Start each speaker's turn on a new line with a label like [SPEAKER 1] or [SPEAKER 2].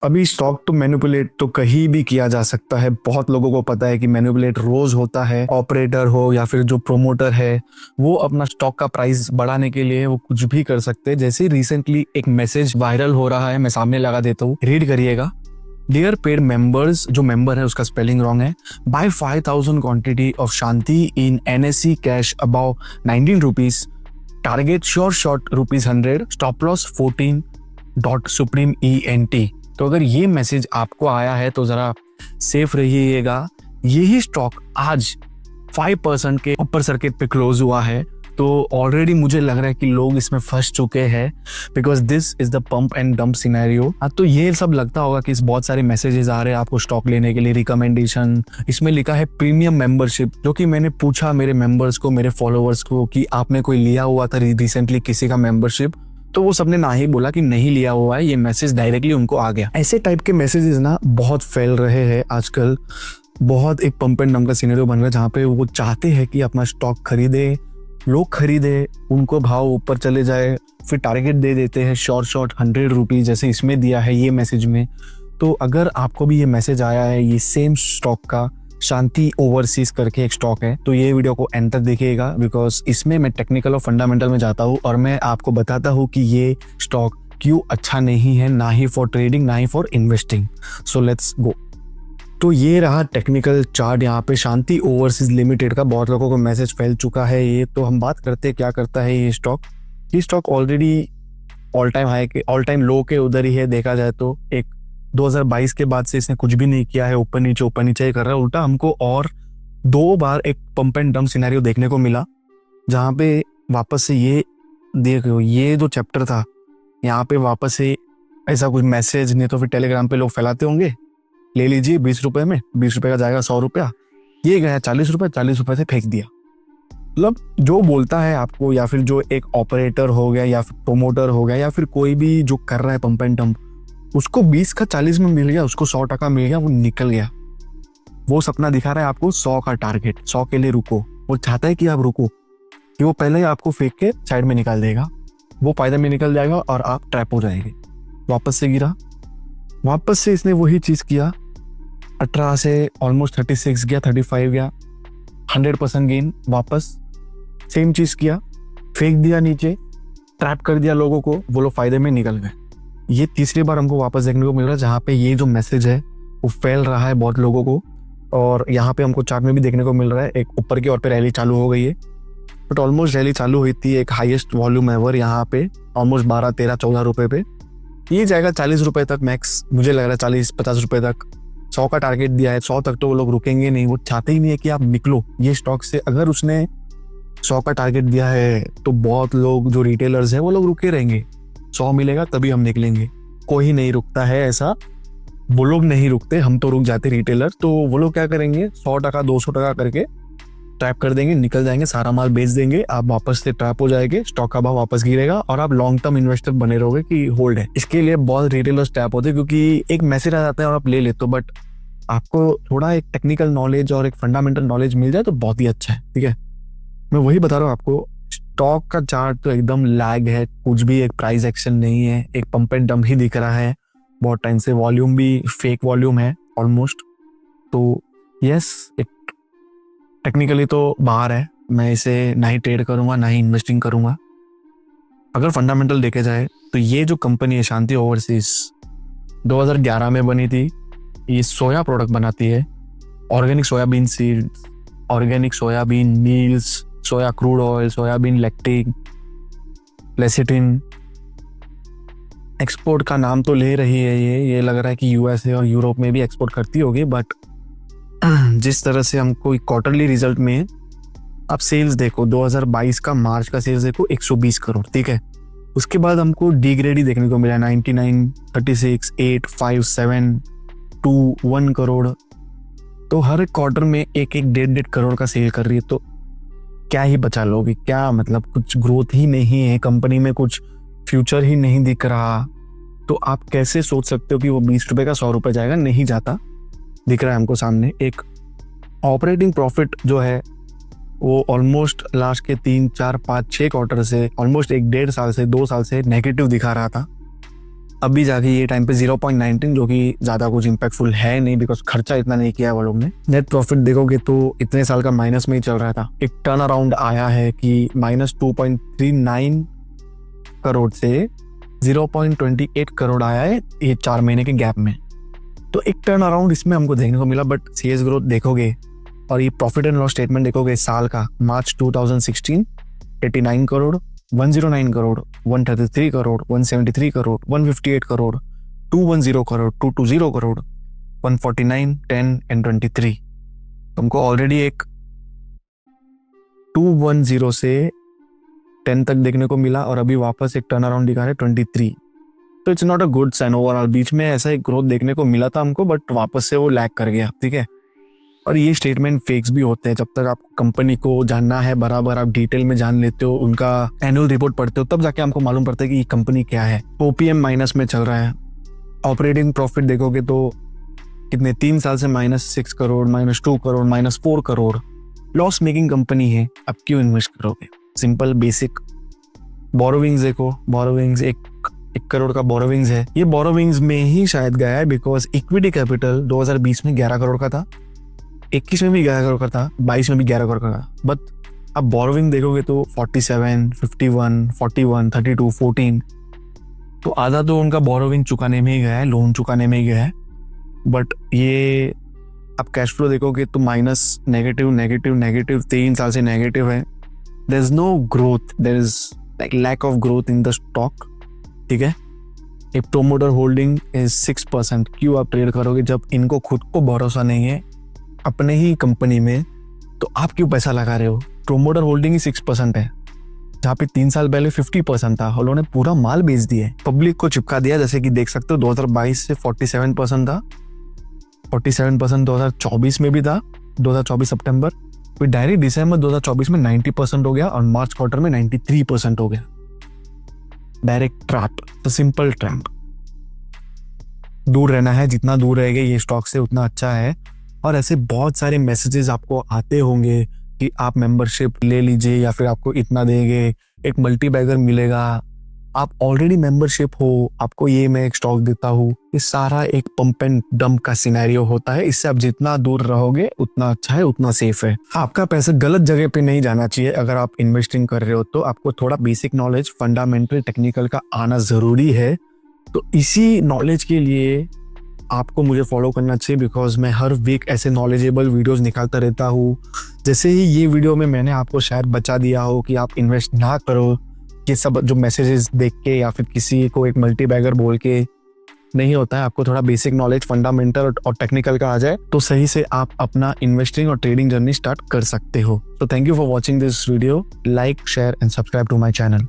[SPEAKER 1] अभी स्टॉक तो मैनिपुलेट तो कहीं भी किया जा सकता है। बहुत लोगों को पता है कि मैनिपुलेट रोज होता है। ऑपरेटर हो या फिर जो प्रोमोटर है, वो अपना स्टॉक का प्राइस बढ़ाने के लिए वो कुछ भी कर सकते हैं। जैसे रिसेंटली एक मैसेज वायरल हो रहा है, मैं सामने लगा देता हूँ, रीड करिएगा। डियर पेड मेंबर्स, जो मेंबर है उसका स्पेलिंग रॉन्ग है। Buy 5000 quantity of Shanti in NSC cash above 19 rupees, target sure shot ₹100, stop loss 14 dot supreme ENT। तो अगर ये मैसेज आपको आया है तो जरा सेफ रहिएगा। यही स्टॉक आज 5% के ऊपर सर्किट पे क्लोज हुआ है। तो ऑलरेडी मुझे लग रहा है कि लोग इसमें फंस चुके हैं, because this is the pump and dump scenario. तो ये सब लगता होगा कि इस बहुत सारे मैसेजेस आ रहे हैं आपको स्टॉक लेने के लिए, रिकमेंडेशन। इसमें लिखा है प्रीमियम मेंबरशिप, जो कि मैंने पूछा मेरे मेंबर्स को, मेरे फॉलोअर्स को कि आपने कोई लिया हुआ था रिसेंटली किसी का मेंबरशिप, तो वो सबने ना ही बोला कि नहीं लिया हुआ है। ये मैसेज डायरेक्टली उनको आ गया। ऐसे टाइप के मैसेजेस ना बहुत फैल रहे हैं आजकल। बहुत एक पंप एंड डंप का सिनेरियो बन रहा है, जहाँ पे वो चाहते हैं कि अपना स्टॉक खरीदे, लोग खरीदे, उनको भाव ऊपर चले जाए, फिर टारगेट दे देते हैं शॉर्ट 100 रुपीज, जैसे इसमें दिया है ये मैसेज में। तो अगर आपको भी ये मैसेज आया है ये सेम स्टॉक का, शांति ओवरसीज करके एक स्टॉक है, तो ये वीडियो को एंड तक देखिएगा, बिकॉज इसमें मैं टेक्निकल और फंडामेंटल में जाता हूँ और मैं आपको बताता हूँ कि ये स्टॉक क्यों अच्छा नहीं है, ना ही फॉर ट्रेडिंग ना ही for investing. So let's go. तो ये रहा टेक्निकल चार्ट। यहाँ पे शांति ओवरसीज लिमिटेड का बहुत लोगों को मैसेज फैल चुका है। ये तो हम बात करते हैं क्या करता है ये स्टॉक। ये stock already all time high के, ऑल टाइम लो के उधर ही है। देखा जाए तो एक 2022 के बाद से इसने कुछ भी नहीं किया है, ऊपर नीचे ही कर रहा है। उल्टा हमको और 2 बार एक पंप एंड डंप सिनेरियो देखने को मिला, जहाँ पे वापस से ये देखो, ये जो चैप्टर था यहाँ पे वापस से ऐसा कुछ मैसेज, नहीं तो फिर टेलीग्राम पे लोग फैलाते होंगे, ले लीजिए 20 रुपए में, 20 रुपए का जाएगा 100 रुपया, ये गया 40 रुपए, 40 रुपए से फेंक दिया। मतलब जो बोलता है आपको, या फिर जो एक ऑपरेटर हो गया या फिर प्रोमोटर हो गया या फिर कोई भी जो कर रहा है पंप एंड डंप, उसको 20 का 40 में मिल गया, उसको 100 टका मिल गया, वो निकल गया। वो सपना दिखा रहा है आपको 100 का टारगेट, 100 के लिए रुको। वो चाहता है कि आप रुको, कि वो पहले ही आपको फेंक के साइड में निकाल देगा, वो फायदे में निकल जाएगा और आप ट्रैप हो जाएंगे। वापस से गिरा, वापस से इसने वही चीज किया, 18 से ऑलमोस्ट 36 गया, 35 गया, 100% गेन। वापस सेम चीज किया, फेंक दिया नीचे, ट्रैप कर दिया लोगों को, वो लोग फायदे में निकल गए। ये तीसरी बार हमको वापस देखने को मिल रहा है, जहाँ पे ये जो मैसेज है वो फैल रहा है बहुत लोगों को। और यहाँ पे हमको चार्ट में भी देखने को मिल रहा है, एक ऊपर की ओर पे रैली चालू हो गई है। बट ऑलमोस्ट रैली चालू हुई थी एक हाईएस्ट वॉल्यूम एवर, यहाँ पे ऑलमोस्ट 12, 13, 14 रुपए पे। ये जाएगा 40 रुपए तक मैक्स, मुझे लग रहा है 40-50 रुपए तक। 100 का टारगेट दिया है, 100 तक तो वो लोग रुकेंगे नहीं, वो चाहते ही नहीं है कि आप निकलो ये स्टॉक से। अगर उसने 100 का टारगेट दिया है तो बहुत लोग जो रिटेलर्स हैं वो लोग रुके रहेंगे, 100 मिलेगा तभी हम निकलेंगे। कोई नहीं रुकता है ऐसा, वो लोग नहीं रुकते, हम तो रुक जाते रिटेलर। तो वो लोग क्या करेंगे, 100 टका 200 टका करके ट्रैप कर देंगे, निकल जाएंगे, सारा माल बेच देंगे, आप वापस से ट्रैप हो जाएंगे, स्टॉक का भाव वापस गिरेगा और आप लॉन्ग टर्म इन्वेस्टर बने रहोगे कि होल्ड है। इसके लिए बहुत रिटेलर्स ट्रैप होते हैं, क्योंकि एक मैसेज आ जाता है और आप ले लेते हो। बट आपको थोड़ा एक टेक्निकल नॉलेज और एक फंडामेंटल नॉलेज मिल जाए तो बहुत ही अच्छा है। ठीक है, मैं वही बता रहा हूँ आपको। स्टॉक का चार्ट तो एकदम लैग है, कुछ भी एक प्राइस एक्शन नहीं है, एक पंप एंड डंप ही दिख रहा है बहुत टाइम से। वॉल्यूम भी फेक वॉल्यूम है ऑलमोस्ट। तो यस, एक टेक्निकली तो बाहर है, मैं इसे ना ही ट्रेड करूंगा ना ही इन्वेस्टिंग करूंगा। अगर फंडामेंटल देखे जाए तो ये जो कंपनी है शांति ओवरसीज, 2011 में बनी थी। ये सोया प्रोडक्ट बनाती है, organic soybean seeds, organic soybean meals, soya crude oil, soybean lactic, lecithin. Export का नाम तो ले रही है ये लग रहा है कि USA और यूरोप में भी एक्सपोर्ट करती होगी। बट जिस तरह से हमको क्वार्टरली रिजल्ट में आप सेल्स देखो, 2022 का मार्च का सेल्स देखो 120 करोड़, ठीक है। उसके बाद हमको डिग्रेड ही देखने को मिला, 99, 36, 8, 5, 7, 2, 1 करोड़। तो हर क्वार्टर में एक 1.5 करोड़ का सेल कर रही है। तो क्या ही बचा लोगे, क्या मतलब कुछ ग्रोथ ही नहीं है कंपनी में, कुछ फ्यूचर ही नहीं दिख रहा। तो आप कैसे सोच सकते हो कि वो 20 रुपए का 100 रुपए जाएगा, नहीं जाता। दिख रहा है हमको सामने। एक ऑपरेटिंग प्रॉफिट जो है वो ऑलमोस्ट लास्ट के 3, 4, 5, 6 क्वार्टर से ऑलमोस्ट 1.5 साल से 2 साल से नेगेटिव दिखा रहा था। अभी जाके ये टाइम पे 0.19, जो कि ज़्यादा कुछ इम्पैक्टफुल है नहीं बिकॉज खर्चा इतना नहीं किया वो लोग ने। नेट प्रॉफिट देखोगे तो इतने साल का माइनस में ही चल रहा था। एक टर्न अराउंड आया है कि -2.39 करोड़ से 0.28 करोड़ आया है ये 4 महीने के गैप में। तो एक टर्न अराउंड इसमें हमको देखने को मिला। बट सीएस ग्रोथ देखोगे और ये प्रॉफिट एंड लॉस स्टेटमेंट देखोगे साल का, मार्च 2016 89 करोड़, 109 करोड़, 133 करोड़, 173 करोड़, 158 करोड़, 210 करोड़, 220 करोड़, 149, 10 एंड 23। तुमको ऑलरेडी एक 210 से 10 तक देखने को मिला और अभी वापस एक टर्न अराउंड दिखा रहे 23। तो it's not a good sign overall. बीच में ऐसा एक ग्रोथ देखने को मिला था हमको, बट वापस से वो लैग कर गया। ठीक है, और ये स्टेटमेंट फेक्स भी होते हैं। जब तक आपको कंपनी को जानना है बराबर, आप डिटेल में जान लेते हो, उनका एनुअल रिपोर्ट पढ़ते हो, तब जाके हमको मालूम पड़ता है कि ये कंपनी क्या है। ओपीएम माइनस में चल रहा है। ऑपरेटिंग प्रॉफिट देखोगे तो कितने 3 साल से -6 crore, -2 crore, -4 crore. Loss making company है, अब क्यों इन्वेस्ट करोगे? Simple basic. बोरोविंग्स देखो, बोरोविंग्स 1 करोड़ का बोरोविंग्स है। ये बोरोविंग्स में ही शायद गया है बिकॉज इक्विटी कैपिटल 2020 में 11 करोड़ का था, 21 में भी 11 करोड़ का था, 22 में भी 11 करोड़ का था। बट अब बोरोविंग देखोगे तो 47, 51, 41, 32, 14। तो आधा तो उनका बोरोविंग चुकाने में ही गया है, लोन चुकाने में ही गया है। बट ये अब कैश फ्लो देखोगे तो माइनस, नेगेटिव, नेगेटिव, नेगेटिव, 3 साल से नेगेटिव है। There is no growth, there is like lack of growth in the stock. ठीक है, एक प्रोमोटर होल्डिंग इज 6%। क्यों आप ट्रेड करोगे जब इनको खुद को भरोसा नहीं है अपने ही कंपनी में? तो आप क्यों पैसा लगा रहे हो? प्रोमोटर होल्डिंग ही 6% है, जहाँ पे 3 साल पहले 50% था। उन्होंने पूरा माल बेच दिया है, पब्लिक को चिपका दिया। जैसे कि देख सकते हो 2022 से 47% था, 47% 2024 में भी था, 2024 सितंबर, फिर डायरेक्ट दिसंबर 2024 में 90% हो गया और मार्च क्वार्टर में 93% हो गया। डायरेक्ट ट्रैप, तो सिंपल ट्रैप। दूर रहना है, जितना दूर रहेगा ये स्टॉक से उतना अच्छा है। और ऐसे बहुत सारे मैसेजेस आपको आते होंगे कि आप मेंबरशिप ले लीजिए या फिर आपको इतना देंगे, एक मल्टी बैगर मिलेगा, आप ऑलरेडी मेंबरशिप हो, आपको ये मैं एक स्टॉक देता हूँ। ये सारा एक पंप एंड डंप का सिनेरियो होता है। इससे आप जितना दूर रहोगे उतना अच्छा है, उतना सेफ है। आपका पैसा गलत जगह पे नहीं जाना चाहिए। अगर आप इन्वेस्टिंग कर रहे हो तो आपको थोड़ा बेसिक नॉलेज, फंडामेंटल, टेक्निकल का आना जरूरी है। तो इसी नॉलेज के लिए आपको मुझे फॉलो करना चाहिए बिकॉज मैं हर वीक ऐसे नॉलेजेबल वीडियोस निकालता रहता हूँ। जैसे ही ये वीडियो में मैंने आपको शायद बचा दिया हो कि आप इन्वेस्ट ना करो, ये सब जो मैसेजेस देख के या फिर किसी को एक मल्टी बैगर बोल के नहीं होता है। आपको थोड़ा बेसिक नॉलेज, फंडामेंटल और टेक्निकल का आ जाए तो सही से आप अपना इन्वेस्टिंग और ट्रेडिंग जर्नी स्टार्ट कर सकते हो। तो thank you for watching this video. Like, share and subscribe to my channel.